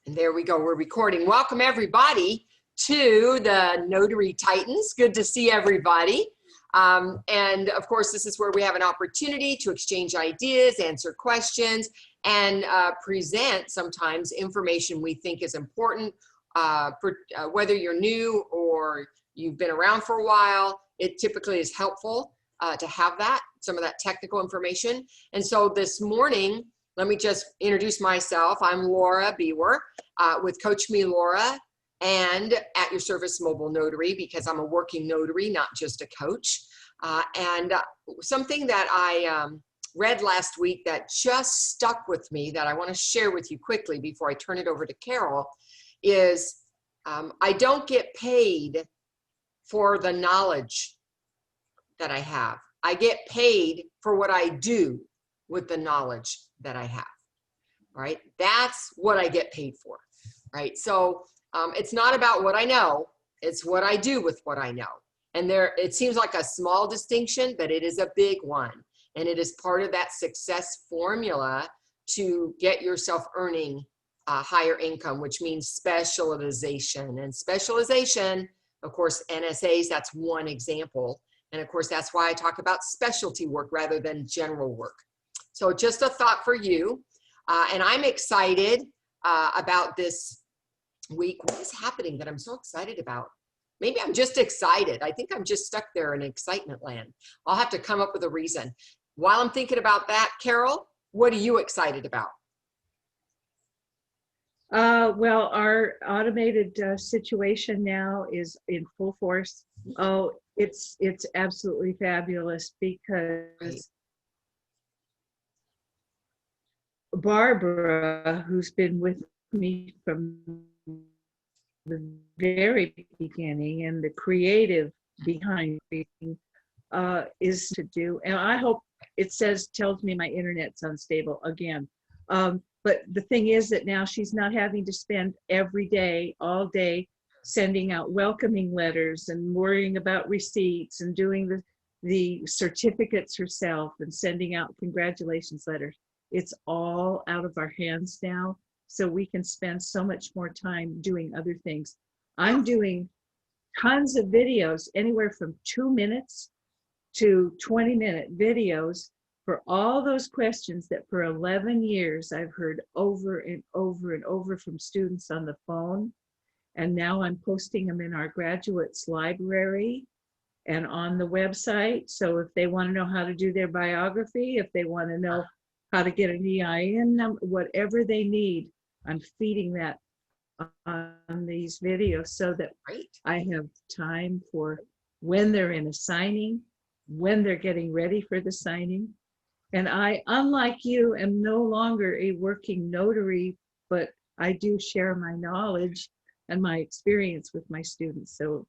And there we go, we're recording. Welcome everybody to the Notary Titans. Good to see everybody. And of course, this is where we have an opportunity to exchange ideas, answer questions, and present sometimes information we think is important. Whether you're new or you've been around for a while, it typically is helpful to have that, some of that technical information. And so this morning, let me just introduce myself. I'm Laura Bewer with Coach Me Laura and At Your Service Mobile Notary, because I'm a working notary, not just a coach. Something that I read last week that just stuck with me that I want to share with you quickly before I turn it over to Carol is I don't get paid for the knowledge that I have. I get paid for what I do with the knowledge that I have, right? That's what I get paid for, right? So it's not about what I know, it's what I do with what I know. And it seems like a small distinction, but it is a big one. And it is part of that success formula to get yourself earning higher income, which means specialization. And specialization, of course, NSAs, that's one example. And of course, that's why I talk about specialty work rather than general work. So just a thought for you. And I'm excited about this week. What is happening that I'm so excited about? Maybe I'm just excited. I think I'm just stuck there in excitement land. I'll have to come up with a reason. While I'm thinking about that, Carol, what are you excited about? Well, our automated situation now is in full force. Oh, it's absolutely fabulous because Barbara, who's been with me from the very beginning and the creative behind everything, is to do. And I hope it tells me my internet's unstable again. But the thing is that now she's not having to spend every day, all day, sending out welcoming letters and worrying about receipts and doing the certificates herself and sending out congratulations letters. It's all out of our hands now, so we can spend so much more time doing other things. I'm doing tons of videos, anywhere from 2 minutes to 20-minute videos for all those questions that for 11 years I've heard over and over and over from students on the phone. And now I'm posting them in our graduates library and on the website. So if they want to know how to do their biography, if they want to know how to get an EIN number, whatever they need, I'm feeding that on these videos so that I have time for when they're in a signing, when they're getting ready for the signing. And I, unlike you, am no longer a working notary, but I do share my knowledge and my experience with my students. So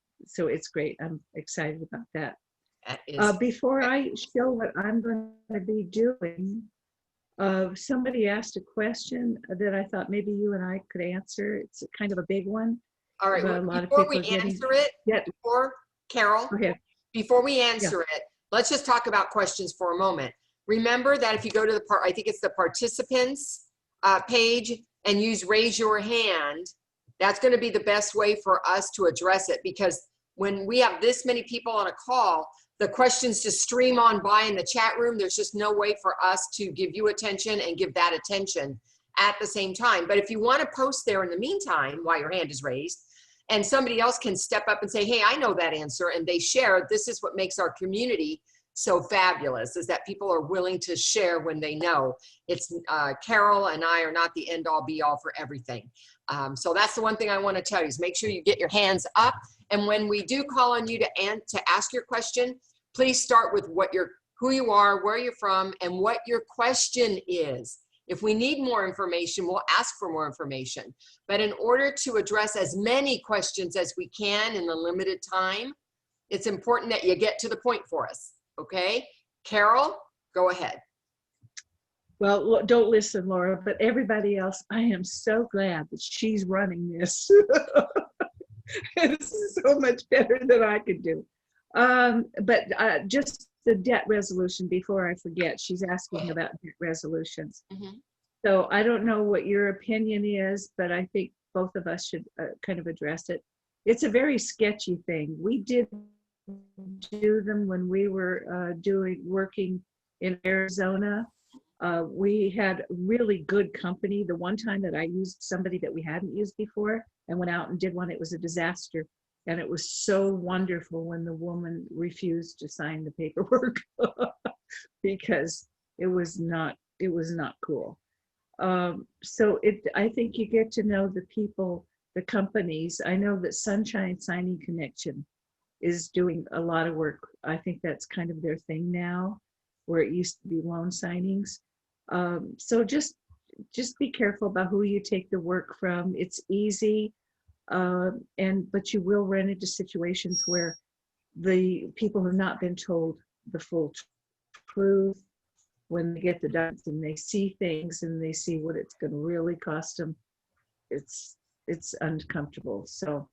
it's great. I'm excited about that. Before I show what I'm going to be doing, somebody asked a question that I thought maybe you and I could answer. It's kind of a big one. All right, before we answer it, Carol, before we answer it, let's just talk about questions for a moment. Remember that if you go to I think it's the participants page and use raise your hand, that's going to be the best way for us to address it, because when we have this many people on a call, the questions just stream on by in the chat room. There's just no way for us to give you attention and give that attention at the same time. But if you want to post there in the meantime, while your hand is raised, and somebody else can step up and say, hey, I know that answer, and they share, this is what makes our community so fabulous, is that people are willing to share when they know. It's Carol and I are not the end all be all for everything. So that's the one thing I want to tell you is make sure you get your hands up. And when we do call on you to ask your question, please start with who you are, where you're from, and what your question is. If we need more information, we'll ask for more information. But in order to address as many questions as we can in the limited time, it's important that you get to the point for us. Okay, Carol, go ahead. Well, don't listen, Laura, but everybody else, I am so glad that she's running this. It's so much better than I could do. But just the debt resolution, before I forget, she's asking about debt resolutions. So I don't know what your opinion is, but I think both of us should kind of address it. It's a very sketchy thing. We did do them when we were working in Arizona. We had really good company. The one time that I used somebody that we hadn't used before and went out and did one, it was a disaster. And it was so wonderful when the woman refused to sign the paperwork because it was not cool. So I think you get to know the people, the companies. I know that Sunshine Signing Connection is doing a lot of work. I think that's kind of their thing now, where it used to be loan signings. So just be careful about who you take the work from. It's easy, but you will run into situations where the people have not been told the full truth. When they get the documents and they see things and they see what it's going to really cost them, it's uncomfortable. So,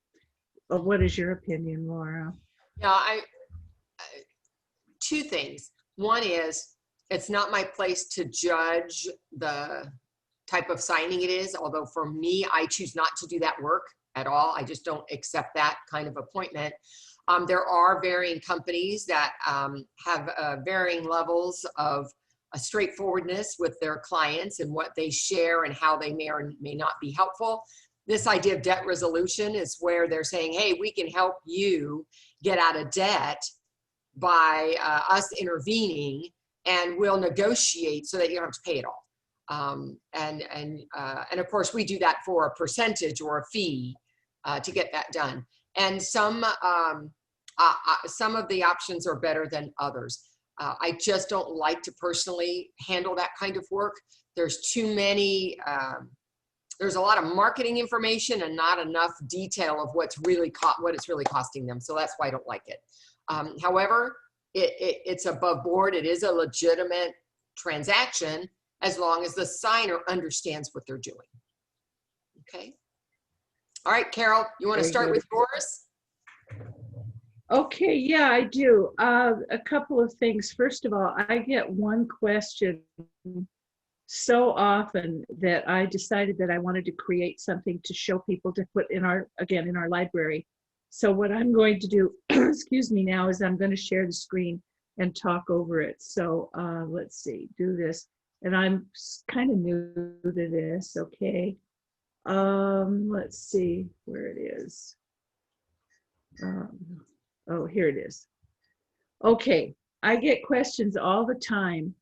what is your opinion, Laura? Yeah, two things. One is, it's not my place to judge the type of signing it is, although for me, I choose not to do that work at all. I just don't accept that kind of appointment. There are varying companies that have varying levels of straightforwardness with their clients and what they share and how they may or may not be helpful. This idea of debt resolution is where they're saying, hey, we can help you get out of debt by us intervening, and we'll negotiate so that you don't have to pay it all. And of course, we do that for a percentage or a fee to get that done. And some of the options are better than others. I just don't like to personally handle that kind of work. There's too many, there's a lot of marketing information and not enough detail of what it's really costing them. So that's why I don't like it. However, it's above board. It is a legitimate transaction as long as the signer understands what they're doing. Okay. All right, Carol, you want to start with yours? Okay, yeah, I do. A couple of things. First of all, I get one question so often that I decided that I wanted to create something to show people to put in our library. So what I'm going to do, excuse me now, is I'm going to share the screen and talk over it. So let's see, do this. And I'm kind of new to this, okay. Let's see where it is. Oh, here it is. Okay, I get questions all the time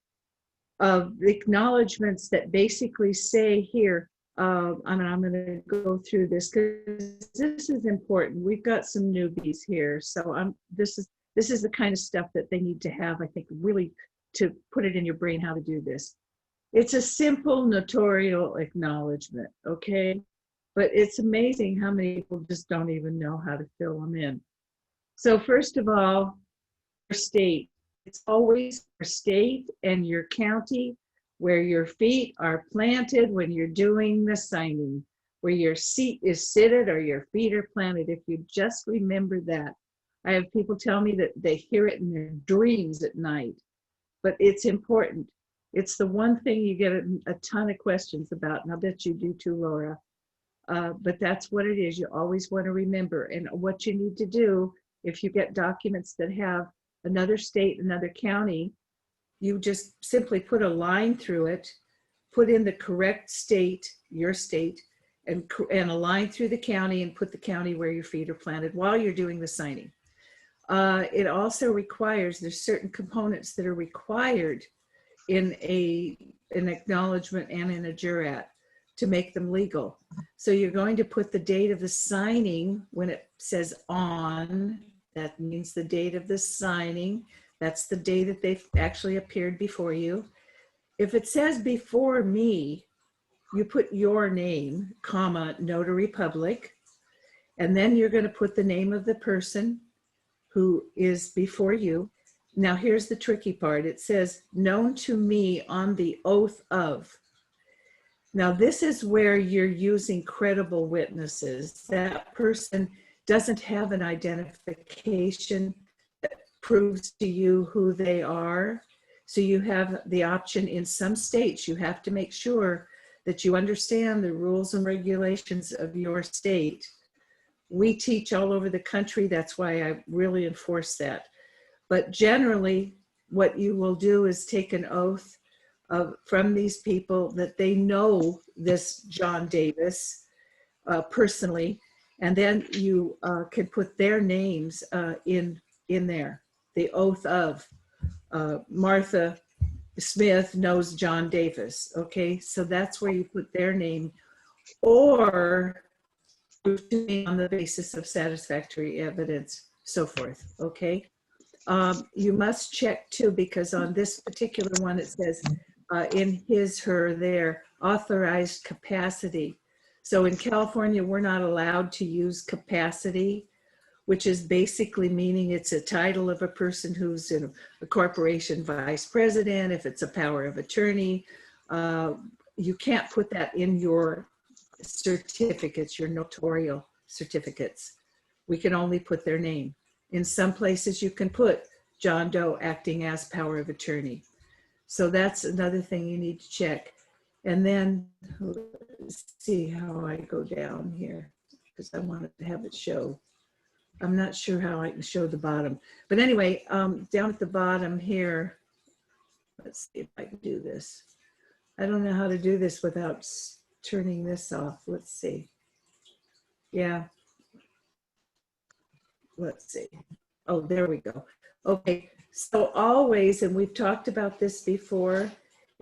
of acknowledgments that basically say here, I'm going to go through this because this is important. We've got some newbies here, so this is the kind of stuff that they need to have, I think, really to put it in your brain how to do this. It's a simple notarial acknowledgement, okay? But it's amazing how many people just don't even know how to fill them in. So first of all, your state. It's always your state and your county where your feet are planted when you're doing the signing, where your seat is seated or your feet are planted. If you just remember that. I have people tell me that they hear it in their dreams at night, but it's important. It's the one thing you get a ton of questions about, and I'll bet you do too, Laura. But that's what it is. You always want to remember. And what you need to do, if you get documents that have another state, another county, you just simply put a line through it, put in the correct state, your state, and a line through the county, and put the county where your feet are planted while you're doing the signing. It also requires, there's certain components that are required in an acknowledgement and in a jurat to make them legal. So you're going to put the date of the signing when it says on. That means the date of the signing. That's the day that they've actually appeared before you. If it says before me, you put your name, comma, notary public, and then you're going to put the name of the person who is before you. Now here's the tricky part. It says known to me on the oath of. Now this is where you're using credible witnesses. That person doesn't have an identification that proves to you who they are. So you have the option in some states, you have to make sure that you understand the rules and regulations of your state. We teach all over the country. That's why I really enforce that. But generally, what you will do is take an oath from these people that they know this John Davis personally, and then you can put their names in there. The oath of Martha Smith knows John Davis. Okay, so that's where you put their name, or on the basis of satisfactory evidence, so forth. Okay. You must check too, because on this particular one it says in his, her, their authorized capacity. So in California, we're not allowed to use capacity, which is basically meaning it's a title of a person who's in a corporation vice president. If it's a power of attorney, you can't put that in your certificates, your notarial certificates. We can only put their name. In some places you can put John Doe acting as power of attorney. So that's another thing you need to check. And then let's see how I go down here, because I wanted to have it show. I'm not sure how I can show the bottom. But anyway, down at the bottom here, let's see if I can do this. I don't know how to do this without turning this off. Let's see. Yeah. Let's see. Oh, there we go. Okay, so always, and we've talked about this before,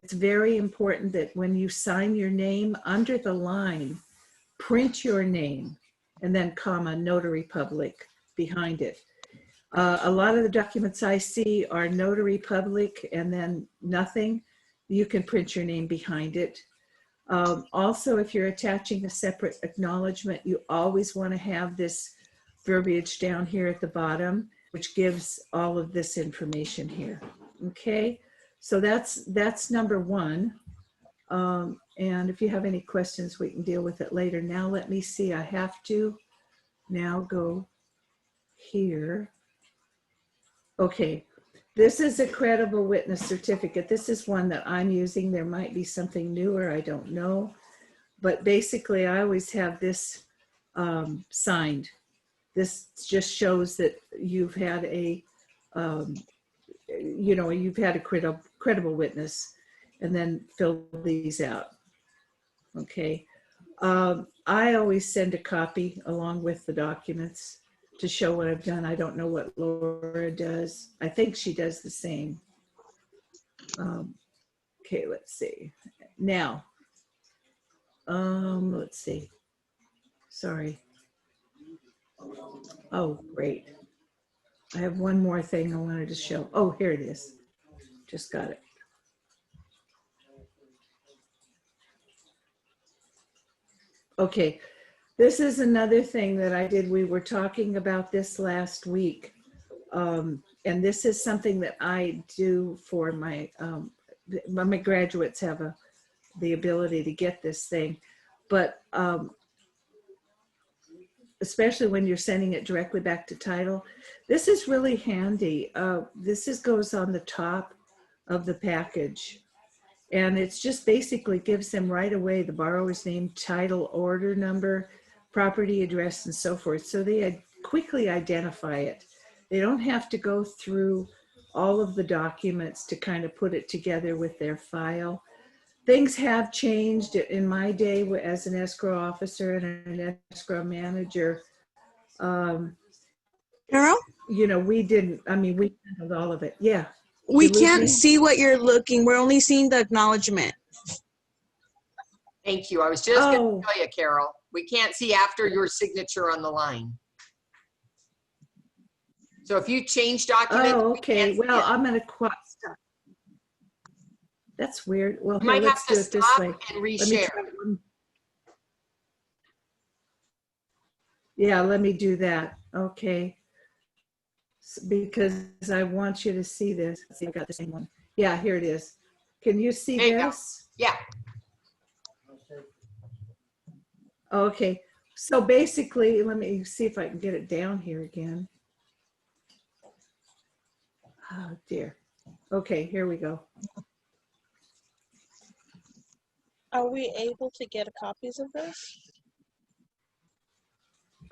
it's very important that when you sign your name under the line, print your name and then comma notary public behind it. A lot of the documents I see are notary public and then nothing. You can print your name behind it. Also, if you're attaching a separate acknowledgement, you always want to have this verbiage down here at the bottom, which gives all of this information here. Okay, so that's number one. And if you have any questions, we can deal with it later. Now let me see, I have to now go here. Okay, this is a credible witness certificate. This is one that I'm using. There might be something newer, I don't know. But basically, I always have this signed. This just shows that you've had a, you've had a credible witness, and then fill these out. Okay. I always send a copy along with the documents to show what I've done. I don't know what Laura does. I think she does the same. Okay, let's see. Now, let's see. Sorry. Oh, great. I have one more thing I wanted to show. Oh, here it is. Just got it. Okay, this is another thing that I did. We were talking about this last week. And this is something that I do for my graduates have the ability to get this thing. But especially when you're sending it directly back to title, this is really handy. Goes on the top of the package. And it's just basically gives them right away the borrower's name, title, order number, property address, and so forth. So they quickly identify it. They don't have to go through all of the documents to kind of put it together with their file. Things have changed in my day as an escrow officer and an escrow manager. Carol? We didn't, we handled all of it. Yeah. We can't see what you're looking. We're only seeing the acknowledgement. Thank you. I was just going to tell you, Carol, we can't see after your signature on the line. So if you change documents. Oh, okay. Well, I'm going to quit. That's weird. Well, you might let's have to do it this stop way. And reshare. Yeah, let me do that. Okay. Because I want you to see this. Let's see, I got the same one. Yeah, here it is. Can you see this? Yeah. Okay. So basically, let me see if I can get it down here again. Oh dear. Okay, here we go. Are we able to get copies of this?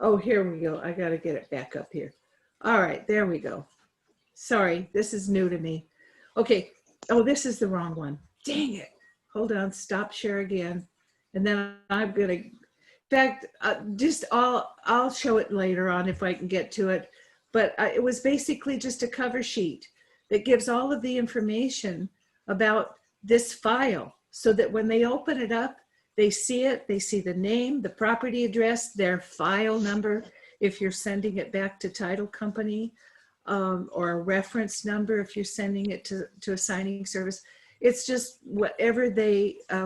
Oh, here we go. I got to get it back up here. All right, there we go. Sorry, this is new to me. Okay. Oh, this is the wrong one. Dang it. Hold on, stop share again. And then I'm going to, in fact, I'll show it later on if I can get to it. But it was basically just a cover sheet that gives all of the information about this file so that when they open it up, they see it, they see the name, the property address, their file number, if you're sending it back to title company, or a reference number if you're sending it to a signing service. It's just whatever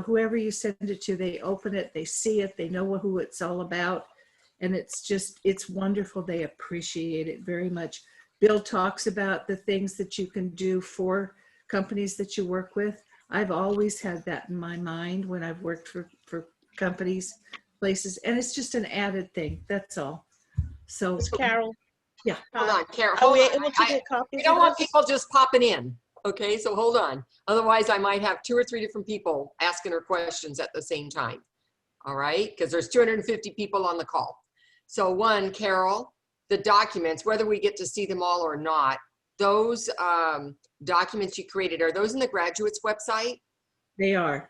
whoever you send it to, they open it, they see it, they know who it's all about. And it's wonderful. They appreciate it very much. Bill talks about the things that you can do for companies that you work with. I've always had that in my mind when I've worked for companies, places, and it's just an added thing. That's all. So, Carol. Yeah. Hold on, Carol. Are we able to get copies? We don't want people just popping in. Okay, so hold on. Otherwise, I might have 2 or 3 different people asking her questions at the same time. All right, because there's 250 people on the call. So one, Carol, the documents, whether we get to see them all or not, those documents you created, are those in the graduates website? They are.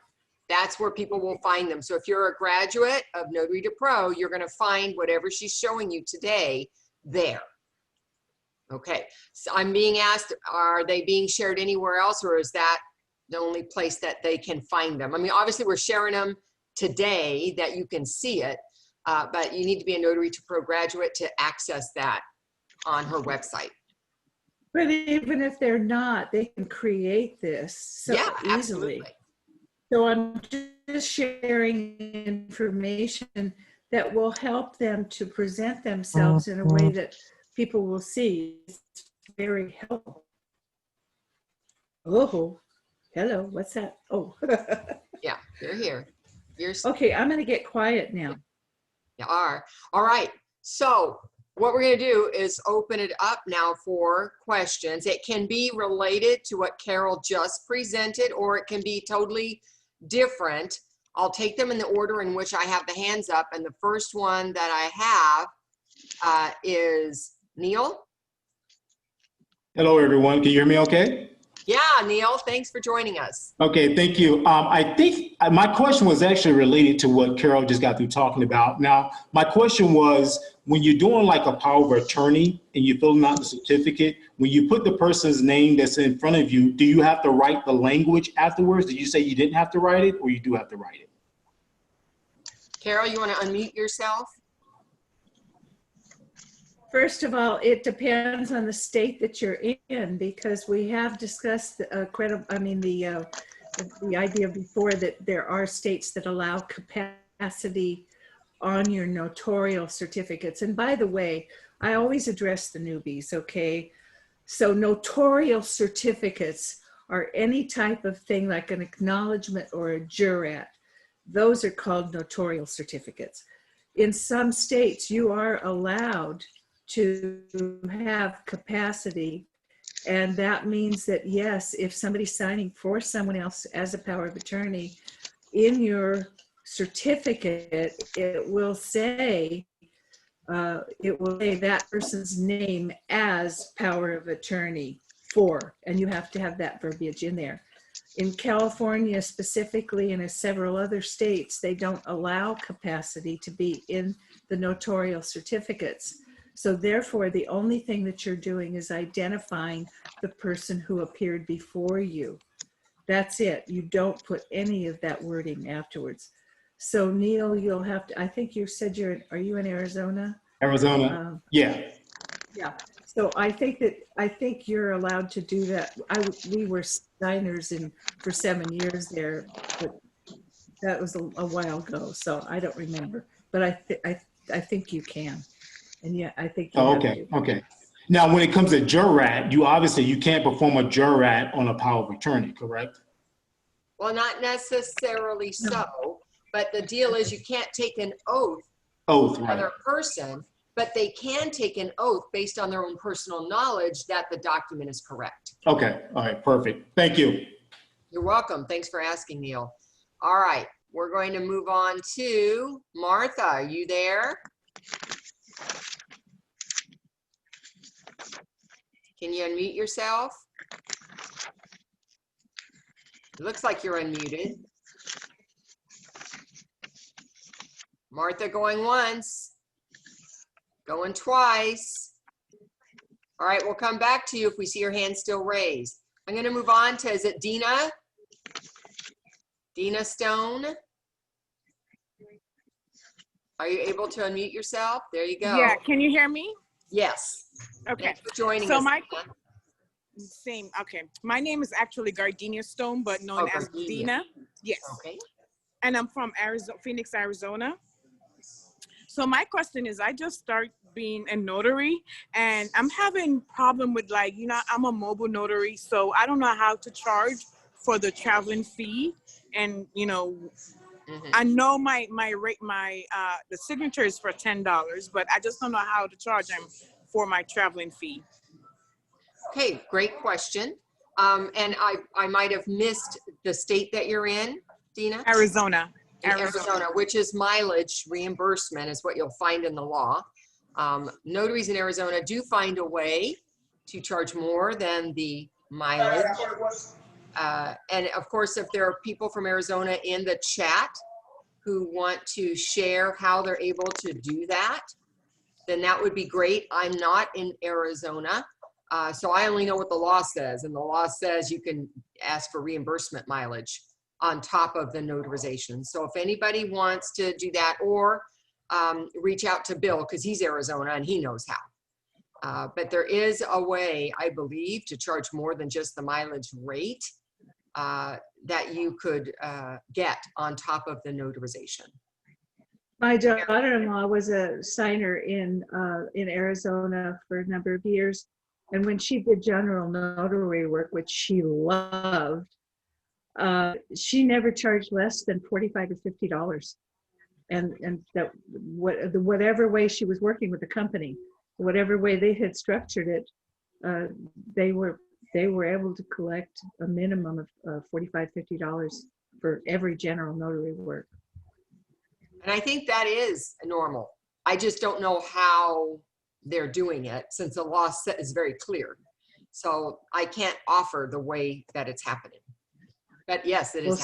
That's where people will find them. So if you're a graduate of Notary to Pro, you're going to find whatever she's showing you today there. Okay, so I'm being asked, are they being shared anywhere else, or is that the only place that they can find them? I mean, obviously we're sharing them today that you can see it, but you need to be a Notary to Pro graduate to access that on her website. But even if they're not, they can create this so easily. Absolutely. So I'm just sharing information that will help them to present themselves in a way that people will see. It's very helpful. Oh, hello, what's that? Oh. Yeah, they're here. Okay, I'm gonna get quiet now. You are. All right, so what we're gonna do is open it up now for questions. It can be related to what Carol just presented, or it can be totally different. I'll take them in the order in which I have the hands up, and the first one that I have is Neil. Hello, everyone. Can you hear me okay? Yeah, Neil, thanks for joining us. Okay, thank you. I think my question was actually related to what Carol just got through talking about. Now, my question was, when you're doing like a power of attorney and you're filling out the certificate, when you put the person's name that's in front of you, do you have to write the language afterwards? Did you say you didn't have to write it, or you do have to write it? Carol, you want to unmute yourself? First of all, it depends on the state that you're in, because we have discussed the idea before that there are states that allow capacity on your notarial certificates. And by the way, I always address the newbies, okay? So notarial certificates are any type of thing like an acknowledgement or a jurat. Those are called notarial certificates. In some states, you are allowed to have capacity, and that means that yes, if somebody's signing for someone else as a power of attorney, in your certificate it will say that person's name as power of attorney for, and you have to have that verbiage in there. In California specifically, and in several other states, they don't allow capacity to be in the notarial certificates. So therefore, the only thing that you're doing is identifying the person who appeared before you. That's it. You don't put any of that wording afterwards. So Neil, you'll have to, I think you said are you in Arizona? Arizona, yeah. Yeah. So I think you're allowed to do that. We were signers for 7 years there, but that was a while ago, so I don't remember. But I think you can. And yeah, I think. Okay. Now, when it comes to jurat, you can't perform a jurat on a power of attorney, correct? Well, not necessarily so, but the deal is you can't take an oath Oath, for right. another person, but they can take an oath based on their own personal knowledge that the document is correct. Okay, all right, perfect. Thank you. You're welcome. Thanks for asking, Neil. All right, we're going to move on to Martha. Are you there? Can you unmute yourself? It looks like you're unmuted. Martha going once, going twice. All right, we'll come back to you if we see your hand still raised. I'm going to move on to, is it Dina? Dina Stone? Are you able to unmute yourself? There you go. Yeah, can you hear me? Yes. Okay. Thanks for joining So us. my name is actually Gardenia Stone, but known as Gardenia. Dina. Yes. Okay. And I'm from Phoenix, Arizona. So my question is, I just started being a notary, and I'm having problem with, like, you know, I'm a mobile notary, so I don't know how to charge for the traveling fee. And, you know, I know my rate, the signature is for $10, but I just don't know how to charge them for my traveling fee. Okay, great question. And I might have missed the state that you're in, Dina? Arizona. Arizona, which is mileage reimbursement is what you'll find in the law. Notaries in Arizona do find a way to charge more than the mileage. And of course, if there are people from Arizona in the chat who want to share how they're able to do that, then that would be great. I'm not in Arizona, so I only know what the law says. And the law says you can ask for reimbursement mileage on top of the notarization. So if anybody wants to do that, or reach out to Bill, because he's Arizona and he knows how. But there is a way, I believe, to charge more than just the mileage rate that you could get on top of the notarization. My daughter-in-law was a signer in Arizona for a number of years. And when she did general notary work, which she loved, she never charged less than $45 or $50. And that whatever way she was working with the company, whatever way they had structured it, they were able to collect a minimum of $45, $50 for every general notary work. And I think that is normal. I just don't know how they're doing it, since the law is very clear. So I can't offer the way that it's happening. But yes, it is. Well,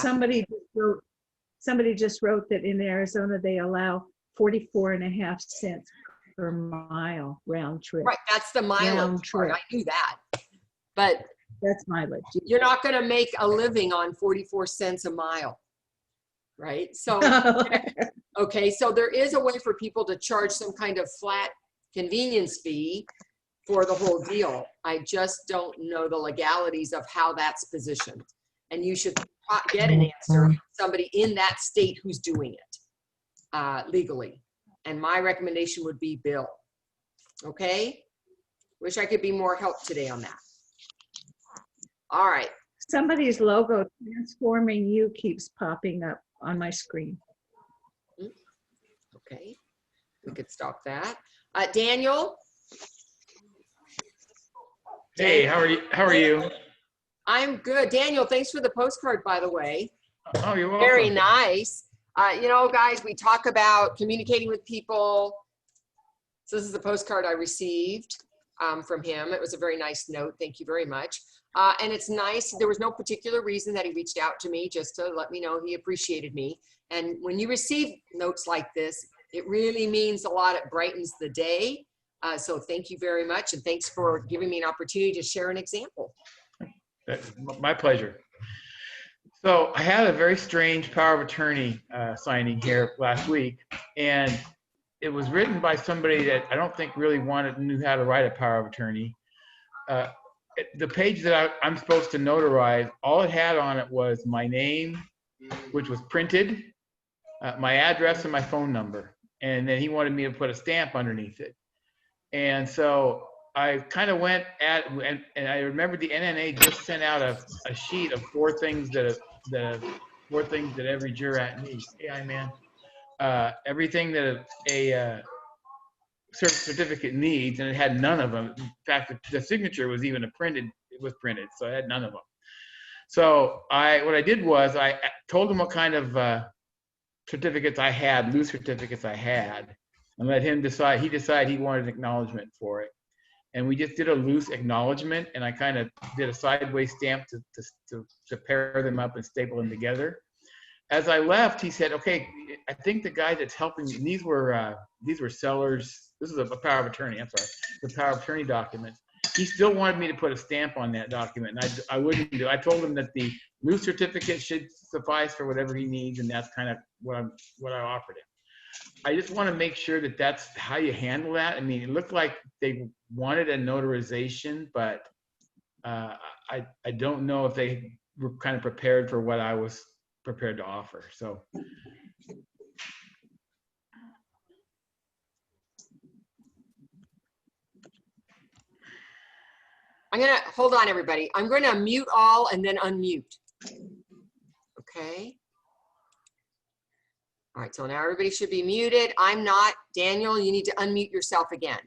somebody just wrote that in Arizona they allow 44.5 cents per mile round trip. Right, that's the mileage part. I knew that. But that's mileage. You're not going to make a living on 44 cents a mile, right? So, okay, so there is a way for people to charge some kind of flat convenience fee for the whole deal. I just don't know the legalities of how that's positioned. And you should get an answer from somebody in that state who's doing it legally. And my recommendation would be Bill. Okay? Wish I could be more help today on that. All right. Somebody's logo, Transforming You, keeps popping up on my screen. Okay. We could stop that. Daniel? Hey, how are you? I'm good. Daniel, thanks for the postcard, by the way. Oh, you're welcome. Very nice. You know, guys, we talk about communicating with people. So this is the postcard I received from him. It was a very nice note. Thank you very much. And it's nice. There was no particular reason that he reached out to me, just to let me know he appreciated me. And when you receive notes like this, it really means a lot. It brightens the day. So thank you very much. And thanks for giving me an opportunity to share an example. My pleasure. So I had a very strange power of attorney signing here last week, and it was written by somebody that I don't think really knew how to write a power of attorney. The page that I'm supposed to notarize, all it had on it was my name, which was printed, my address, and my phone number. And then he wanted me to put a stamp underneath it. And so I kind of went and I remember the NNA just sent out a sheet of four things that every jurat needs. AI man, everything that a certificate needs, and it had none of them. In fact, the signature was even printed, so I had none of them. So what I did was I told him what kind of certificates I had, loose certificates I had, and let him decide. He decided he wanted an acknowledgement for it. And we just did a loose acknowledgement, and I kind of did a sideways stamp to pair them up and staple them together. As I left, he said, okay, I think the guy that's helping me, and these were sellers, this is a power of attorney, I'm sorry, the power of attorney document. He still wanted me to put a stamp on that document, and I wouldn't do. I told him that the loose certificate should suffice for whatever he needs, and that's kind of what I offered him. I just want to make sure that that's how you handle that. I mean, it looked like they wanted a notarization, but I don't know if they were kind of prepared for what I was prepared to offer. So. Hold on, everybody. I'm going to mute all and then unmute. Okay. All right, so now everybody should be muted. I'm not. Daniel, you need to unmute yourself again.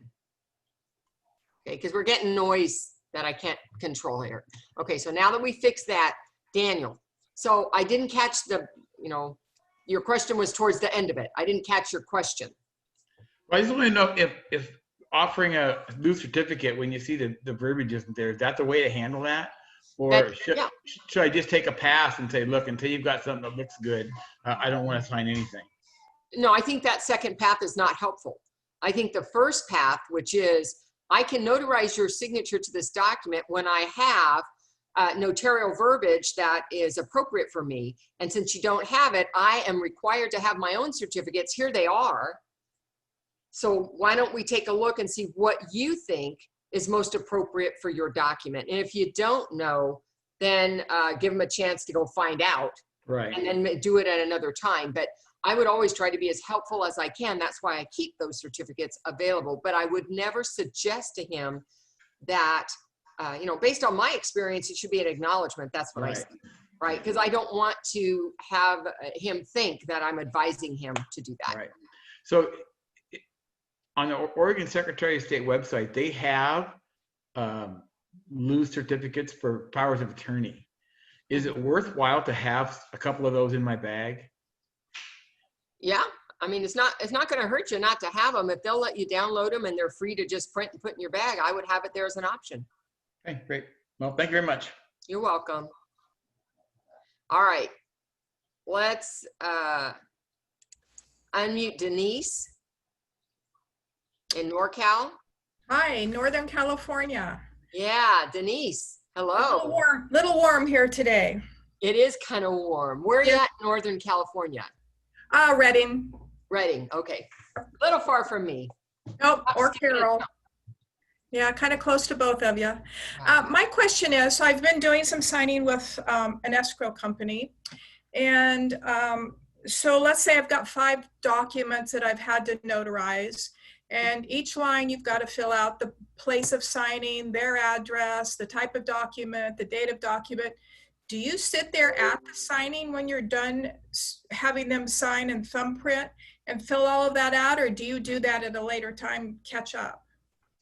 Okay, because we're getting noise that I can't control here. Okay, so now that we fixed that, Daniel, so I didn't catch your question was towards the end of it. I didn't catch your question. Well, I just want to know if offering a loose certificate when you see the verbiage isn't there, is that the way to handle that? Or should I just take a pass and say, look, until you've got something that looks good, I don't want to sign anything? No, I think that second path is not helpful. I think the first path, which is I can notarize your signature to this document when I have notarial verbiage that is appropriate for me. And since you don't have it, I am required to have my own certificates. Here they are. So why don't we take a look and see what you think is most appropriate for your document? And if you don't know, then give them a chance to go find out. Right. And then do it at another time. But I would always try to be as helpful as I can. That's why I keep those certificates available. But I would never suggest to him that, based on my experience, it should be an acknowledgement. That's what I say, right? Because I don't want to have him think that I'm advising him to do that. Right. So on the Oregon Secretary of State website, they have loose certificates for powers of attorney. Is it worthwhile to have a couple of those in my bag? Yeah, I mean, it's not going to hurt you not to have them. If they'll let you download them and they're free to just print and put in your bag, I would have it there as an option. Okay, great. Well, thank you very much. You're welcome. All right, let's unmute Denise in NorCal. Hi, Northern California. Yeah, Denise, hello. Little warm here today. It is kind of warm. Where are you at in Northern California? Reading. Reading, okay. A little far from me. Nope, or Carroll. Yeah, kind of close to both of you. My question is, so I've been doing some signing with an escrow company. And so let's say I've got 5 documents that I've had to notarize. And each line you've got to fill out the place of signing, their address, the type of document, the date of document. Do you sit there at the signing when you're done having them sign and thumbprint and fill all of that out, or do you do that at a later time, catch up?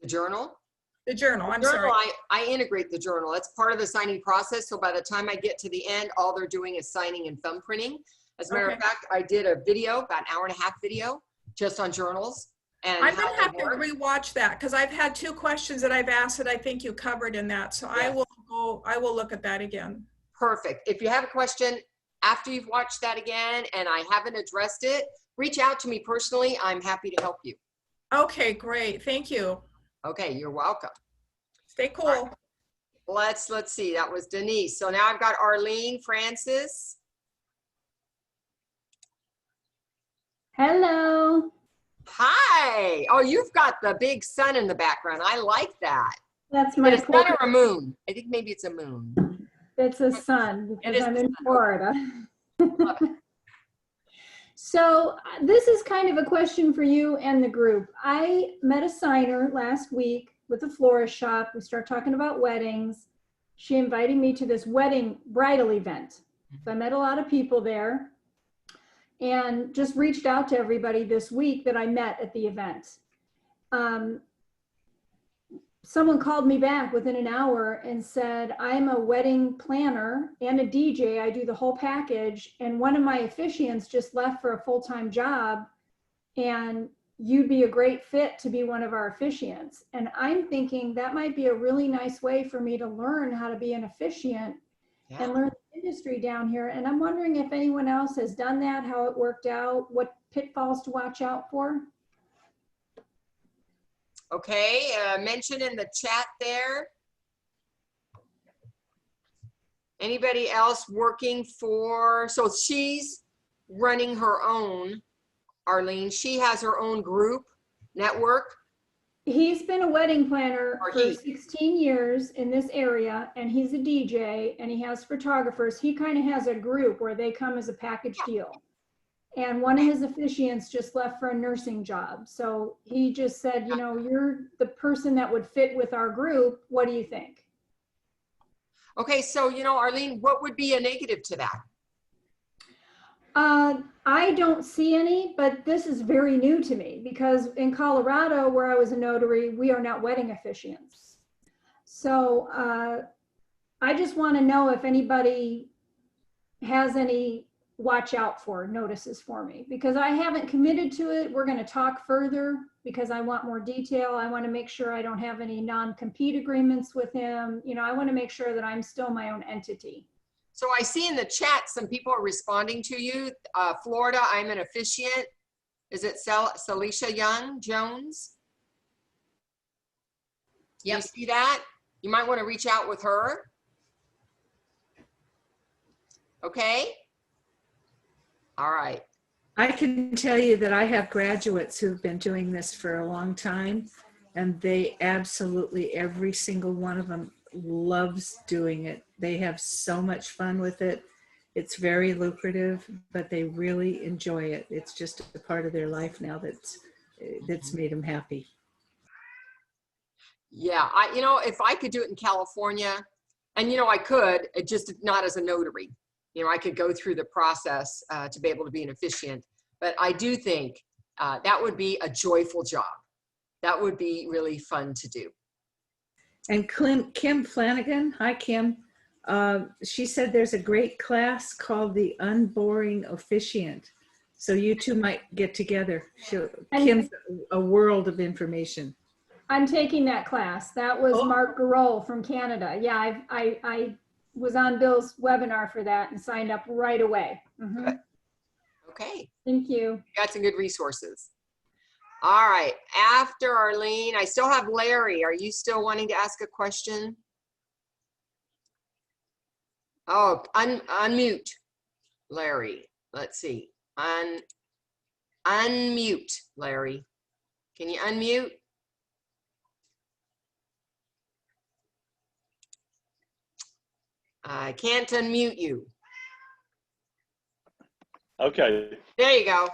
The journal? The journal, I'm sorry. I integrate the journal. It's part of the signing process. So by the time I get to the end, all they're doing is signing and thumbprinting. As a matter of fact, I did a video, about an hour-and-a-half video, just on journals. And I'm going to have to rewatch that because I've had 2 questions that I've asked that I think you covered in that. So yes. I will look at that again. Perfect. If you have a question after you've watched that again and I haven't addressed it, reach out to me personally. I'm happy to help you. Okay, great. Thank you. Okay, you're welcome. Stay cool. Right. Let's see. That was Denise. So now I've got Arlene Francis. Hello. Hi. Oh, you've got the big sun in the background. I like that. That's my sun or a moon? I think maybe it's a moon. It's a sun because I'm in Florida. So this is kind of a question for you and the group. I met a signer last week with a florist shop. We started talking about weddings. She invited me to this bridal event. So I met a lot of people there and just reached out to everybody this week that I met at the event. someone called me back within an hour and said, I'm a wedding planner and a DJ. I do the whole package. And one of my officiants just left for a full-time job, and you'd be a great fit to be one of our officiants. And I'm thinking that might be a really nice way for me to learn how to be an officiant and learn the industry down here. And I'm wondering if anyone else has done that, how it worked out, what pitfalls to watch out for. Okay, mention in the chat there. Anybody else working for, so she's running her own, Arlene. She has her own group, network. He's been a wedding planner for 16 years in this area, and he's a DJ, and he has photographers. He kind of has a group where they come as a package deal. And one of his officiants just left for a nursing job. So he just said, you know, you're the person that would fit with our group. What do you think? Okay, so, you know, Arlene, what would be a negative to that? I don't see any, but this is very new to me because in Colorado, where I was a notary, we are not wedding officiants. So I just want to know if anybody has any watch out for notices for me, because I haven't committed to it. We're going to talk further because I want more detail. I want to make sure I don't have any non-compete agreements with him. You know, I want to make sure that I'm still my own entity. So I see in the chat, some people are responding to you. Florida, I'm an officiant. Is it Celicia Young Jones? Yep. You see that? You might want to reach out with her. Okay. All right. I can tell you that I have graduates who've been doing this for a long time, and they absolutely, every single one of them loves doing it. They have so much fun with it. It's very lucrative, but they really enjoy it. It's just a part of their life now that's made them happy. Yeah, you know, if I could do it in California, and you know, I could, just not as a notary. You know, I could go through the process to be able to be an officiant, but I do think that would be a joyful job. That would be really fun to do. And Kim Flanagan, hi Kim, she said there's a great class called the Unboring Officiant. So you two might get together. Kim's a world of information. I'm taking that class. That was Mark Garol from Canada. Yeah, I was on Bill's webinar for that and signed up right away. Mm-hmm. Good. Okay. Thank you. You got some good resources. All right. After Arlene, I still have Larry. Are you still wanting to ask a question? Oh, unmute, Larry. Let's see. Unmute, Larry. Can you unmute? I can't unmute you. Okay. There you go.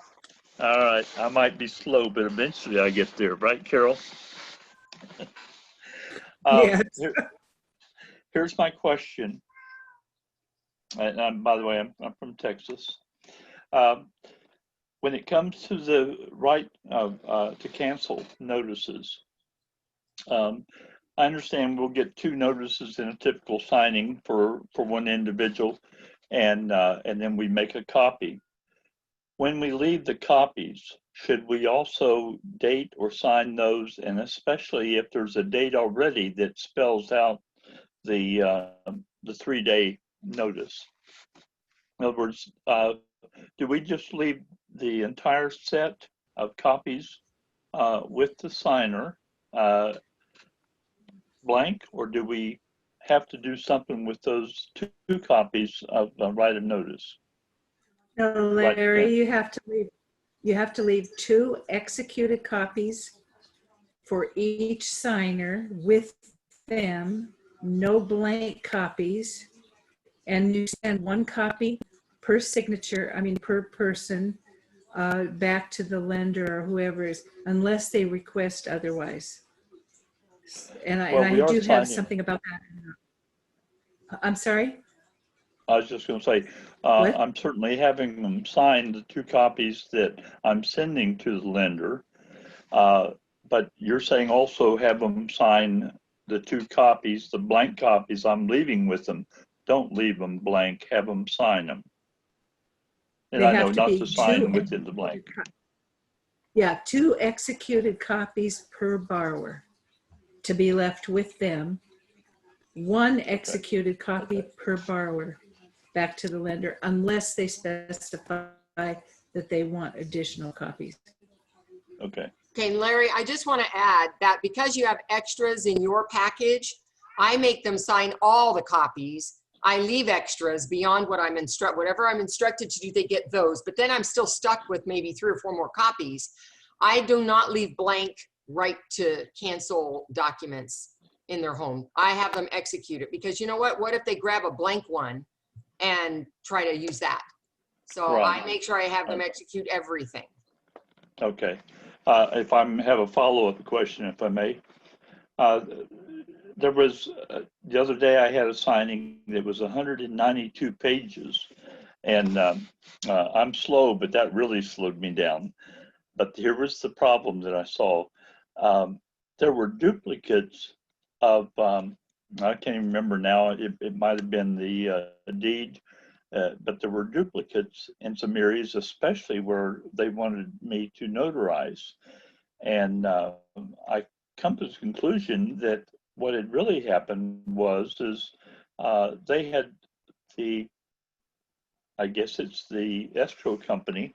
All right. I might be slow, but eventually I get there, right, Carol? Yes. Here's my question. And by the way, I'm from Texas. When it comes to the right to cancel notices, I understand we'll get 2 notices in a typical signing for one individual, and then we make a copy. When we leave the copies, should we also date or sign those, and especially if there's a date already that spells out the 3-day notice? In other words, do we just leave the entire set of copies with the signer blank, or do we have to do something with those 2 copies of right of notice? No, Larry, you have to leave 2 executed copies for each signer with them, no blank copies, and you send 1 copy per signature, per person, back to the lender or whoever is, unless they request otherwise. And I do have something about that. I'm sorry? I was just going to say, I'm certainly having them sign the 2 copies that I'm sending to the lender. But you're saying also have them sign the 2 copies, the blank copies I'm leaving with them. Don't leave them blank, have them sign them. And They I know have to not be to sign two within the blank. Yeah, 2 executed copies per borrower to be left with them. 1 executed copy per borrower back to the lender, unless they specify that they want additional copies. Okay. Okay, and Larry, I just want to add that because you have extras in your package, I make them sign all the copies. I leave extras beyond what I'm whatever I'm instructed to do, they get those, but then I'm still stuck with maybe 3 or 4 more copies. I do not leave blank right to cancel documents in their home. I have them execute it because you know what? What if they grab a blank one and try to use that? So Right. I make sure I have them execute everything. Okay. If I have a follow-up question, if I may. There was, the other day I had a signing that was 192 pages. And I'm slow, but that really slowed me down. But here was the problem that I saw. There were duplicates of, I can't even remember now, it might have been the deed, but there were duplicates in some areas, especially where they wanted me to notarize. And I come to the conclusion that what had really happened is they had I guess it's the escrow company,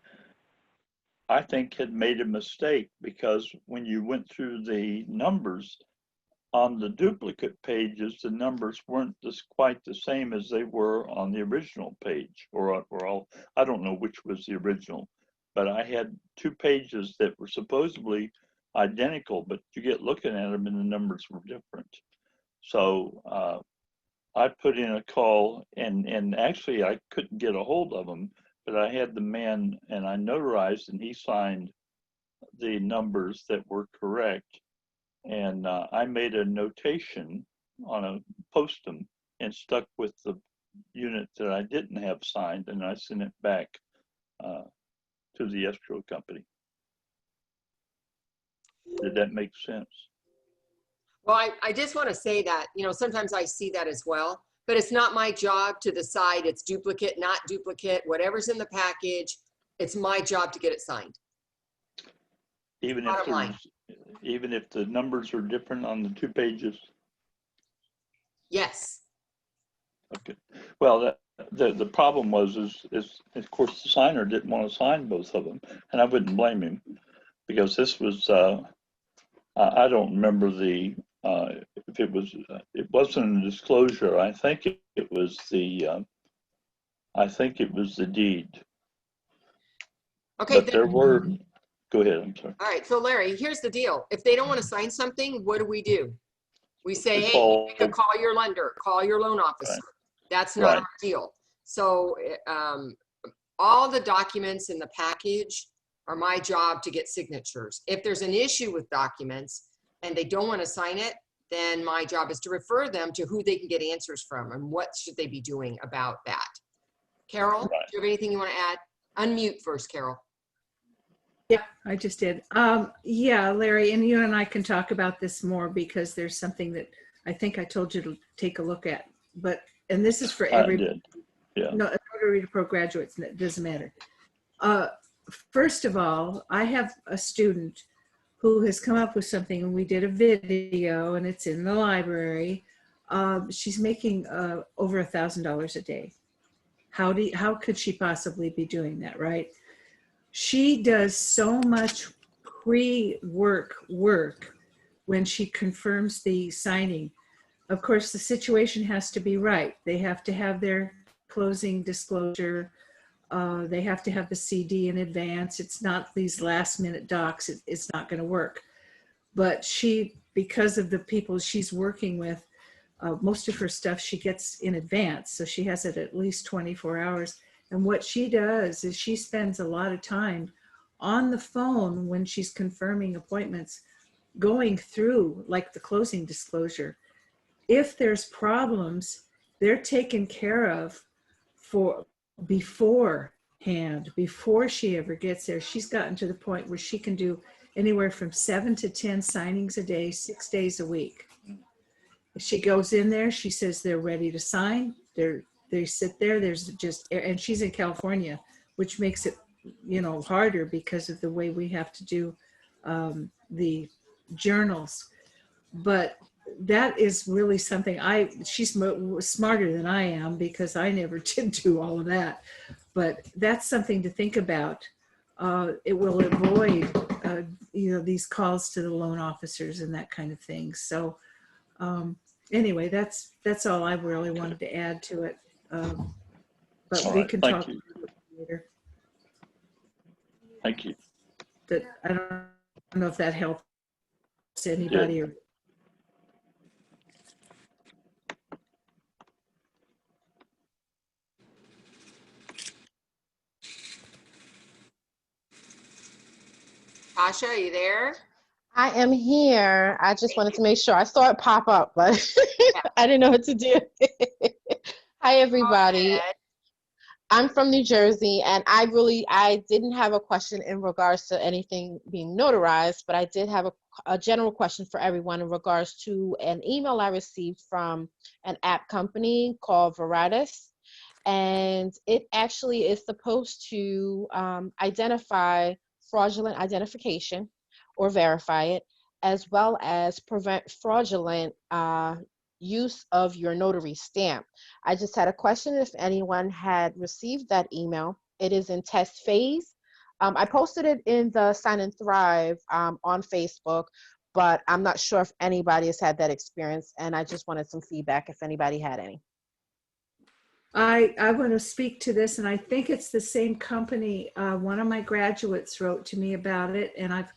I think had made a mistake, because when you went through the numbers on the duplicate pages, the numbers weren't quite the same as they were on the original page, or I don't know which was the original, but I had 2 pages that were supposedly identical, but you get looking at them and the numbers were different. So I put in a call, and actually I couldn't get a hold of him, but I had the man, and I notarized, and he signed the numbers that were correct. And I made a notation on a post-it and stuck with the unit that I didn't have signed, and I sent it back to the escrow company. Did that make sense? Well, I just want to say that, you know, sometimes I see that as well, but it's not my job to decide it's duplicate, not duplicate, whatever's in the package. It's my job to get it signed. Even if the numbers are different on the 2 pages? Yes. Okay. Well, the problem was of course the signer didn't want to sign both of them, and I wouldn't blame him, because this was I don't remember if it wasn't a disclosure. I think it was the deed. Okay. But there were. Go ahead. I'm sorry. All right. So Larry, here's the deal. If they don't want to sign something, what do? We say, hey, you can call your lender, call your loan officer. Right. That's not our deal. So all the documents in the package are my job to get signatures. If there's an issue with documents and they don't want to sign it, then my job is to refer them to who they can get answers from and what should they be doing about that. Carol, do you have anything you want to add? Unmute first, Carol. Yeah, I just did. Yeah, Larry, and you and I can talk about this more, because there's something that I think I told you to take a look at. And this is for everybody. Yeah. No, Notary to Pro graduates, it doesn't matter. First of all, I have a student who has come up with something, and we did a video, and it's in the library. She's making over $1,000 a day. How could she possibly be doing that, right? She does so much pre-work when she confirms the signing. Of course, the situation has to be right. They have to have their closing disclosure. They have to have the CD in advance. It's not these last minute docs. It's not going to work. But because of the people she's working with, most of her stuff she gets in advance. So she has it at least 24 hours. And what she does is she spends a lot of time on the phone when she's confirming appointments, going through like the closing disclosure. If there's problems, they're taken care of before hand. Before she ever gets there, she's gotten to the point where she can do anywhere from 7 to 10 signings a day, 6 days a week. If she goes in there, she says they're ready to sign. They sit there. There's just, and she's in California, which makes it, you know, harder because of the way we have to do the journals. But that is really something she's smarter than I am, because I never did do all of that. But that's something to think about. It will avoid, you know, these calls to the loan officers and that kind of thing. So anyway, that's all I really wanted to add to it. But All we right, can thank talk you. later. Thank you. That I don't know if that helps anybody. Or Tasha, are you there? I am here. I just wanted to make sure. I saw it pop up, but I didn't know what to do. Hi, everybody. I'm from New Jersey, and I didn't have a question in regards to anything being notarized, but I did have a general question for everyone in regards to an email I received from an app company called Veritas. And it actually is supposed to identify fraudulent identification or verify it, as well as prevent fraudulent use of your notary stamp. I just had a question if anyone had received that email. It is in test phase. I posted it in the Sign and Thrive on Facebook, but I'm not sure if anybody has had that experience, and I just wanted some feedback if anybody had any. I want to speak to this, and I think it's the same company. One of my graduates wrote to me about it, and I've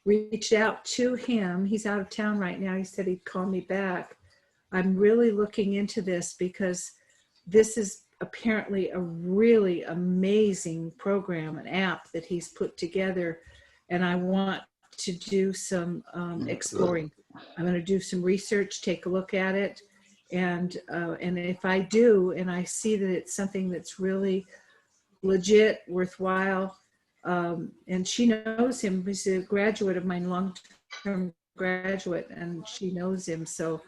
reached out to him. He's out of town right now. He said he'd call me back. I'm really looking into this because this is apparently a really amazing program, an app that he's put together, and I want to do some exploring. I'm going to do some research, take a look at it, and if I do, and I see that it's something that's really legit, worthwhile, and she knows him. He's a graduate of mine, long-term graduate, and she knows him. So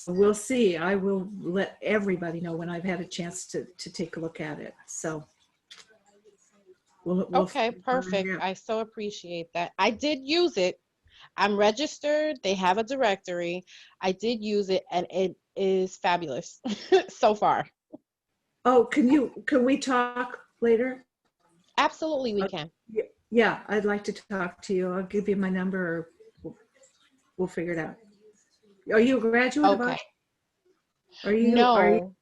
we'll see. I will let everybody know when I've had a chance to take a look at it. So we'll okay, perfect. I so appreciate that. I did use it. I'm registered. They have a directory. I did use it, and it is fabulous so far. Oh, can we talk later? Absolutely, we can. Yeah, I'd like to talk to you. I'll give you my number, or we'll figure it out. Are you a graduate? Okay. Are you? No, are you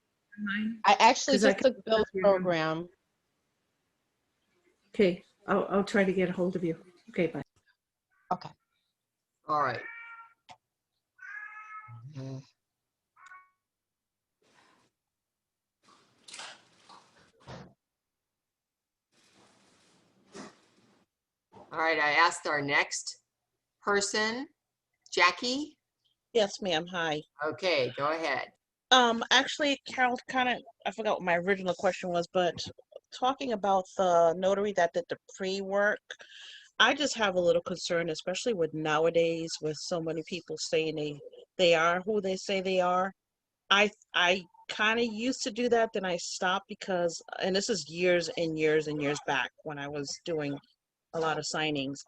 I actually just took Bill's program. Okay, I'll try to get a hold of you. Okay, bye. Okay. All right. All right, I asked our next person, Jackie. Yes, ma'am. Hi. Okay, go ahead. Actually, Carol, I forgot what my original question was, but talking about the notary that did the pre-work, I just have a little concern, especially with nowadays, with so many people saying they are who they say they are. I kind of used to do that, then I stopped because, and this is years and years and years back when I was doing a lot of signings.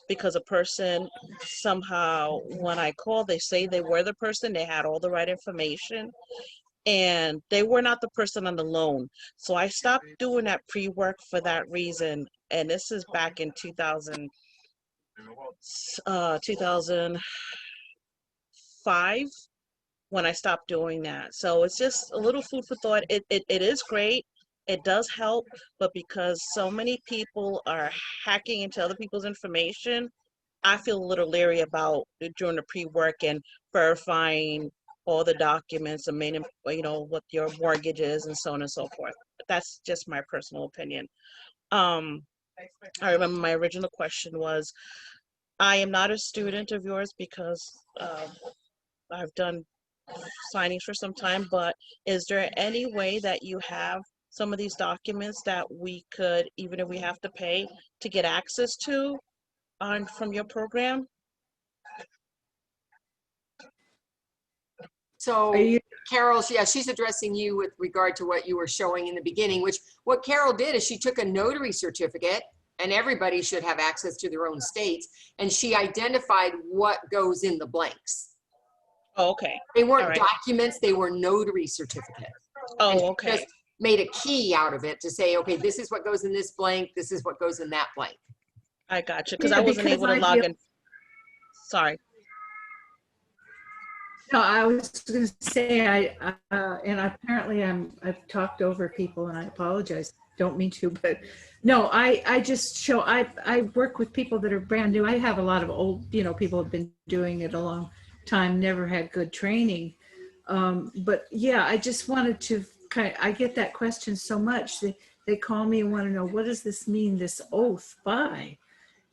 Because a person somehow, when I call, they say they were the person, they had all the right information, and they were not the person on the loan. So I stopped doing that pre-work for that reason. And this is back in 2005 when I stopped doing that. So it's just a little food for thought. It is great. It does help, but because so many people are hacking into other people's information, I feel a little leery about doing the pre-work and verifying all the documents and what your mortgage is and so on and so forth. But that's just my personal opinion. I remember my original question was, I am not a student of yours because I've done signings for some time, but is there any way that you have some of these documents that we could, even if we have to pay, to get access to on from your program? So Carol, yeah, she's addressing you with regard to what you were showing in the beginning, which what Carol did is she took a notary certificate, and everybody should have access to their own states, and she identified what goes in the blanks. Oh, okay. They weren't documents, they were notary certificates. Oh, okay. Just made a key out of it to say, okay, this is what goes in this blank, this is what goes in that blank. I got you, because I wasn't able to log in. Sorry. No, I was going to say, and apparently I've talked over people, and I apologize. Don't mean to, but no, I just show, I work with people that are brand new. I have a lot of old, people have been doing it a long time, never had good training. But yeah, I just wanted to I get that question so much. They call me and want to know, what does this mean, this oath by?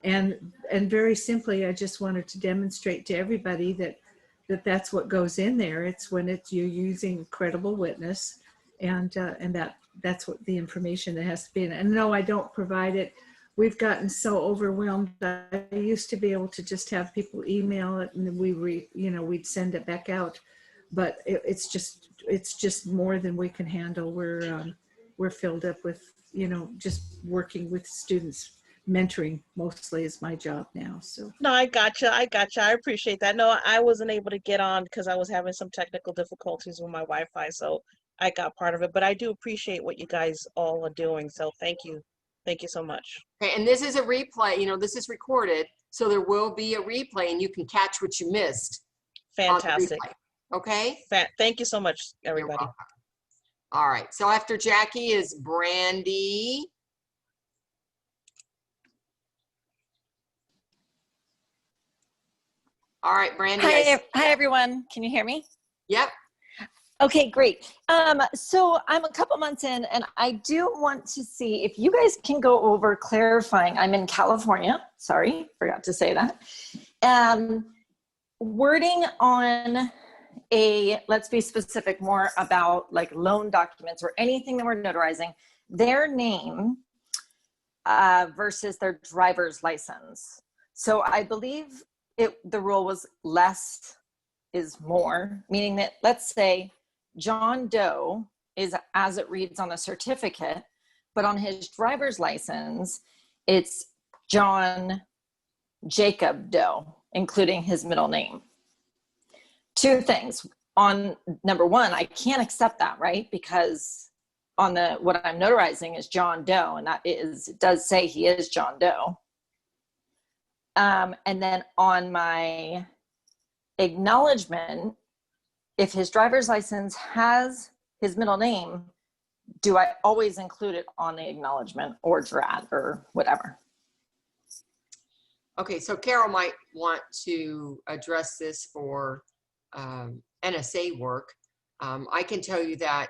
And very simply, I just wanted to demonstrate to everybody that's what goes in there. It's when you're using a credible witness, and that's what the information that has to be in it. And no, I don't provide it. We've gotten so overwhelmed. I used to be able to just have people email it, and then we'd send it back out. But it's just more than we can handle. We're filled up with just working with students. Mentoring mostly is my job now. So no, I gotcha. I appreciate that. No, I wasn't able to get on because I was having some technical difficulties with my Wi-Fi, so I got part of it. But I do appreciate what you guys all are doing. So thank you so much. Okay, and this is a replay. This is recorded, so there will be a replay, and you can catch what you missed. Fantastic. Okay. Thank you so much, everybody. All right. So after Jackie is Brandy. All right, Brandy. Hi, everyone. Can you hear me? Yep. Okay, great. So I'm a couple months in, and I do want to see if you guys can go over clarifying. I'm in California. Sorry, forgot to say that. Wording on let's be specific, more about like loan documents or anything that we're notarizing, their name versus their driver's license. So I believe the rule was less is more, meaning that, let's say John Doe is as it reads on the certificate, but on his driver's license, it's John Jacob Doe, including his middle name. Two things. On number one, I can't accept that, right? Because on what I'm notarizing is John Doe, and it does say he is John Doe. And then on my acknowledgement, if his driver's license has his middle name, do I always include it on the acknowledgement or DRAT or whatever? Okay, so Carol might want to address this for NSA work. I can tell you that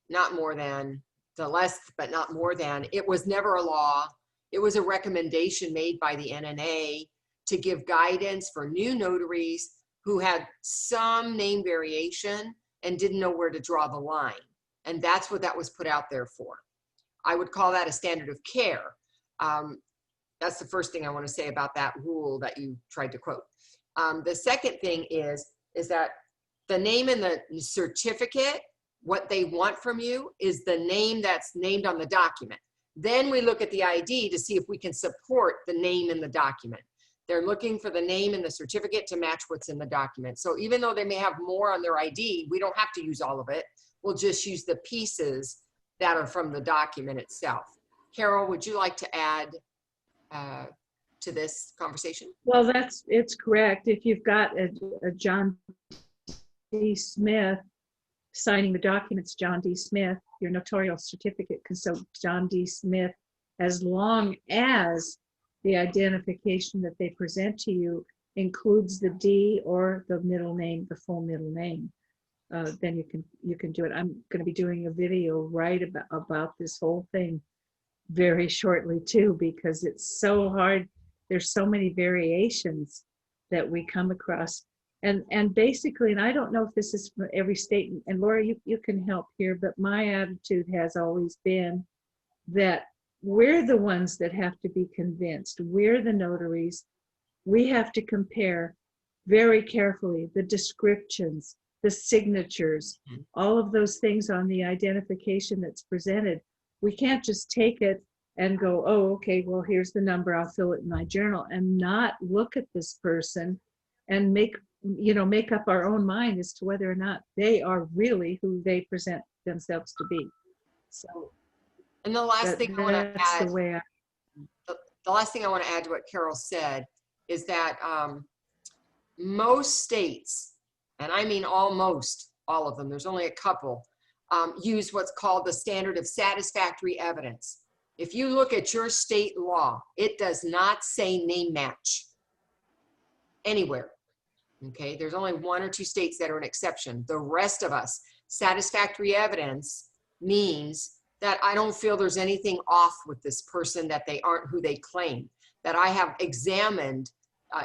not more than the less, but not more than, it was never a law. It was a recommendation made by the NNA to give guidance for new notaries who had some name variation and didn't know where to draw the line. And that's what that was put out there for. I would call that a standard of care. That's the first thing I want to say about that rule that you tried to quote. The second thing is that the name in the certificate, what they want from you is the name that's named on the document. Then we look at the ID to see if we can support the name in the document. They're looking for the name in the certificate to match what's in the document. So even though they may have more on their ID, we don't have to use all of it. We'll just use the pieces that are from the document itself. Carol, would you like to add to this conversation? Well, it's correct. If you've got a John D. Smith signing the documents, John D. Smith, your notarial certificate can show John D. Smith, as long as the identification that they present to you includes the D or the middle name, the full middle name. Then you can do it. I'm going to be doing a video about this whole thing very shortly too, because it's so hard. There's so many variations that we come across And basically, and I don't know if this is for every state, and Laura, you can help here, but my attitude has always been that we're the ones that have to be convinced. We're the notaries. We have to compare very carefully the descriptions, the signatures, all of those things on the identification that's presented. We can't just take it and go, oh, okay, well, here's the number, I'll fill it in my journal, and not look at this person and make up our own mind as to whether or not they are really who they present themselves to be. So, and the last thing I want to add, the last thing I want to add to what Carol said is that most states, and I mean almost all of them, there's only a couple, use what's called the standard of satisfactory evidence. If you look at your state law, it does not say name match anywhere. Okay, there's only 1 or 2 states that are an exception. The rest of us, satisfactory evidence means that I don't feel there's anything off with this person, that they aren't who they claim, that I have examined,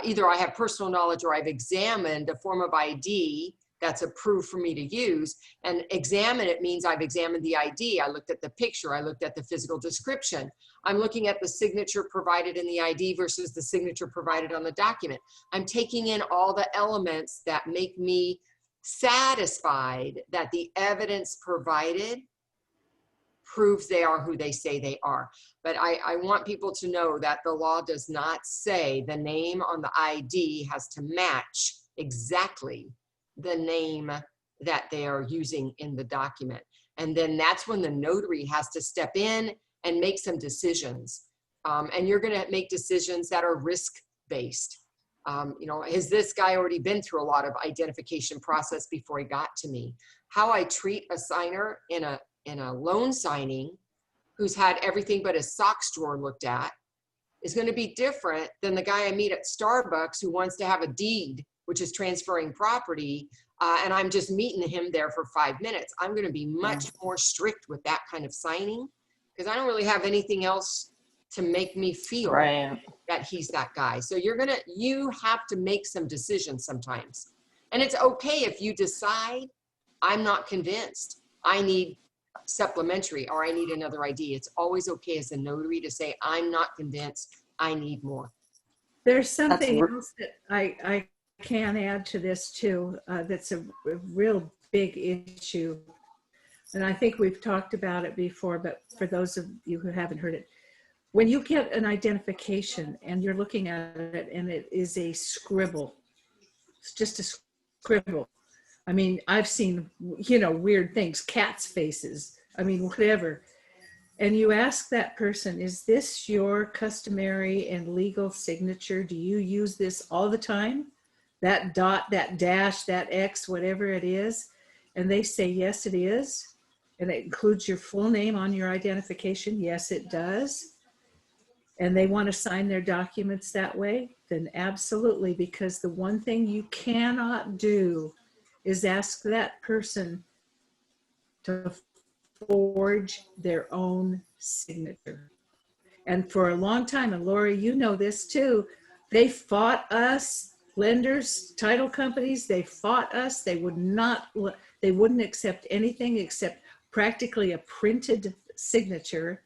either I have personal knowledge or I've examined a form of ID that's approved for me to use. And examine it means I've examined the ID. I looked at the picture. I looked at the physical description. I'm looking at the signature provided in the ID versus the signature provided on the document. I'm taking in all the elements that make me satisfied that the evidence provided proves they are who they say they are. But I want people to know that the law does not say the name on the ID has to match exactly the name that they are using in the document. And then that's when the notary has to step in and make some decisions. And you're going to make decisions that are risk-based. Has this guy already been through a lot of identification process before he got to me? How I treat a signer in a loan signing who's had everything but his socks drawer looked at is going to be different than the guy I meet at Starbucks who wants to have a deed, which is transferring property, and I'm just meeting him there for 5 minutes. I'm going to be much more strict with that kind of signing because I don't really have anything else to make me feel that he's that guy. So you have to make some decisions sometimes. And it's okay if you decide, I'm not convinced, I need supplementary or I need another ID. It's always okay as a notary to say, I'm not convinced, I need more. There's something else that I can add to this too, that's a real big issue. And I think we've talked about it before, but for those of you who haven't heard it, when you get an identification and you're looking at it and it is a scribble, it's just a scribble. I mean, I've seen, weird things, cats' faces, I mean, whatever. And you ask that person, is this your customary and legal signature? Do you use this all the time? That dot, that dash, that X, whatever it is. And they say, yes, it is. And it includes your full name on your identification. Yes, it does. And they want to sign their documents that way, then absolutely, because the one thing you cannot do is ask that person to forge their own signature. And for a long time, and Lori, you know this too, they fought us, lenders, title companies, they fought us. They wouldn't accept anything except practically a printed signature.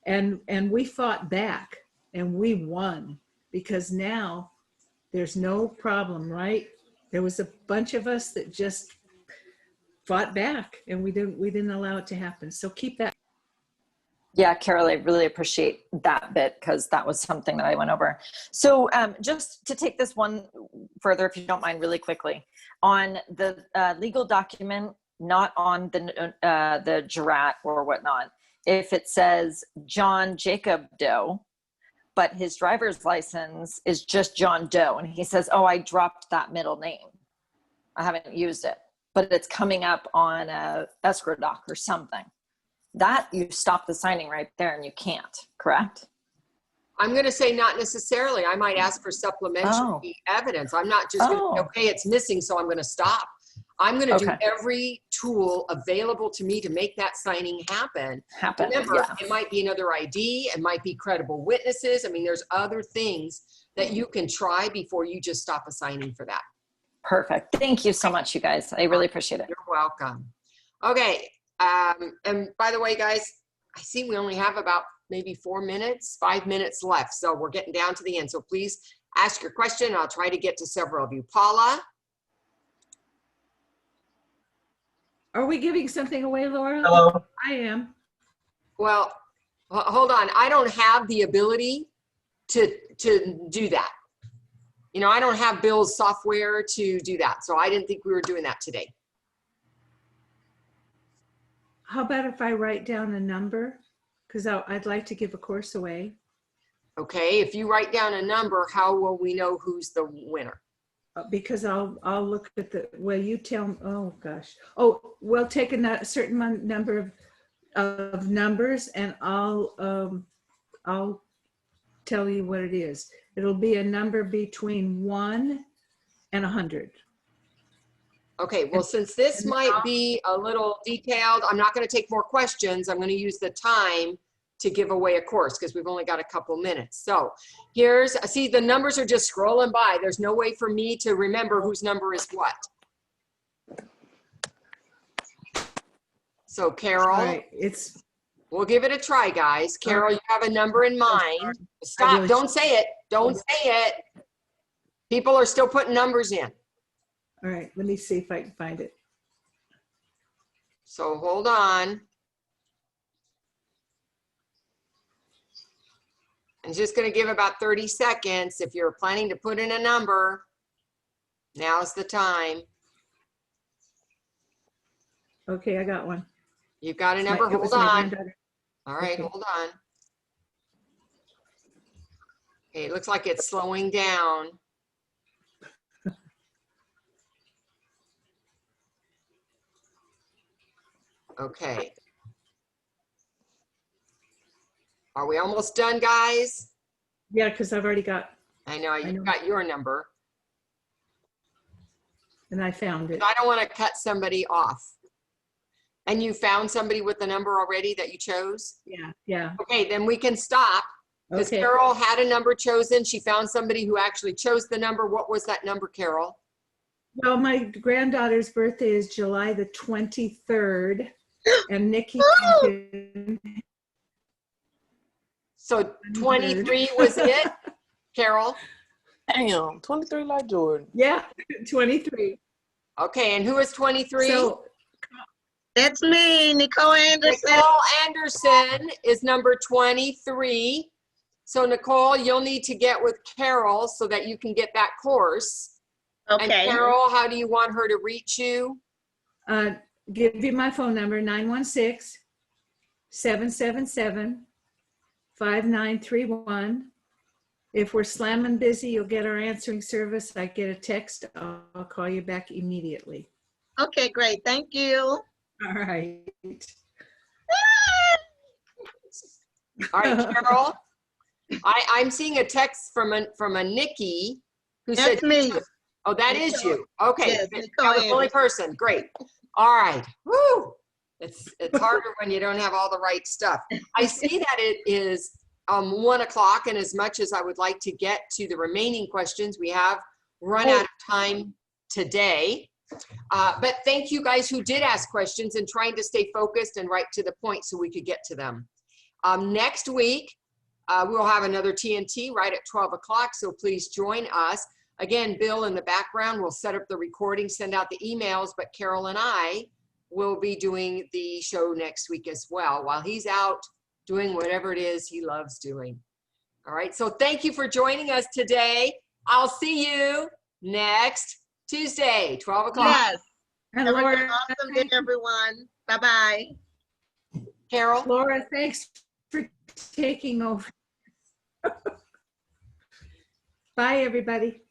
And we fought back and we won because now there's no problem, right? There was a bunch of us that just fought back and we didn't allow it to happen. So keep that. Yeah, Carol, I really appreciate that bit because that was something that I went over. So just to take this one further, if you don't mind, really quickly, on the legal document, not on the jurat or whatnot, if it says John Jacob Doe, but his driver's license is just John Doe, and he says, oh, I dropped that middle name. I haven't used it, but it's coming up on a escrow doc or something. That you stop the signing right there and you can't, correct? I'm going to say not necessarily. I might ask for supplementary evidence. I'm not just going to, okay, it's missing, so I'm going to stop. I'm going to do every tool available to me to make that signing happen. Remember, it might be another ID. It might be credible witnesses. I mean, there's other things that you can try before you just stop a signing for that. Perfect. Thank you so much, you guys. I really appreciate it. You're welcome. Okay. And by the way, guys, I see we only have about maybe 5 minutes left. So we're getting down to the end. So please ask your question. I'll try to get to several of you. Paula? Are we giving something away, Laura? Hello. I am. Well, hold on. I don't have the ability to do that. You know, I don't have Bill's software to do that. So I didn't think we were doing that today. How about if I write down a number? Because I'd like to give a course away. Okay, if you write down a number, how will we know who's the winner? Because I'll look at the, well, you tell me, oh gosh. Oh, we'll take a certain number of numbers and I'll tell you what it is. It'll be a number between 1 and 100. Okay, well, since this might be a little detailed, I'm not going to take more questions. I'm going to use the time to give away a course because we've only got a couple minutes. So here's, see, the numbers are just scrolling by. There's no way for me to remember whose number is what. So Carol, Right, we'll give it a try, guys. Carol, you have a number in mind. Stop, don't say it. Don't say it. People are still putting numbers in. all right, let me see if I can find it. So hold on. I'm just going to give about 30 seconds. If you're planning to put in a number, now's the time. Okay, I got one. You've got a number, hold on. All right, Okay. hold on. Okay, it looks like it's slowing down. Okay. Are we almost done, guys? Yeah, because I've already got, I know, you've got your number. and I found it. I don't want to cut somebody off. And you found somebody with the number already that you chose? Yeah, yeah. Okay, then we can stop. Because Okay. Carol had a number chosen. She found somebody who actually chose the number. What was that number, Carol? Well, my granddaughter's birthday is July the 23rd, and Nikki. So 23 was it, Carol? Damn, 23 like Jordan. Yeah, 23. Okay, and who is 23? So that's me, Nicole Anderson. Nicole Anderson is number 23. So Nicole, you'll need to get with Carol so that you can get that course. Okay. And Carol, how do you want her to reach you? give you my phone number, 916-777-5931. If we're slamming busy, you'll get our answering service. I get a text, I'll call you back immediately. Okay, great. Thank you. All right. All right, Carol. I'm seeing a text from a Nikki who That's said, me. oh, that is you. Okay, Yes, that Nicole was the only Anderson. person. Great. All right. Woo. It's harder when you don't have all the right stuff. I see that it is 1 o'clock, and as much as I would like to get to the remaining questions, we have run out of time today. But thank you guys who did ask questions and trying to stay focused and right to the point so we could get to them. Next week, we'll have another TNT right at 12 o'clock, so please join us. Again, Bill in the background will set up the recording, send out the emails, but Carol and I will be doing the show next week as well while he's out doing whatever it is he loves doing. All right, so thank you for joining us today. I'll see you next Tuesday, 12 o'clock. Yes. And Have Laura, an awesome day, everyone. Bye-bye. Carol? Laura, thanks for taking over. Bye, everybody.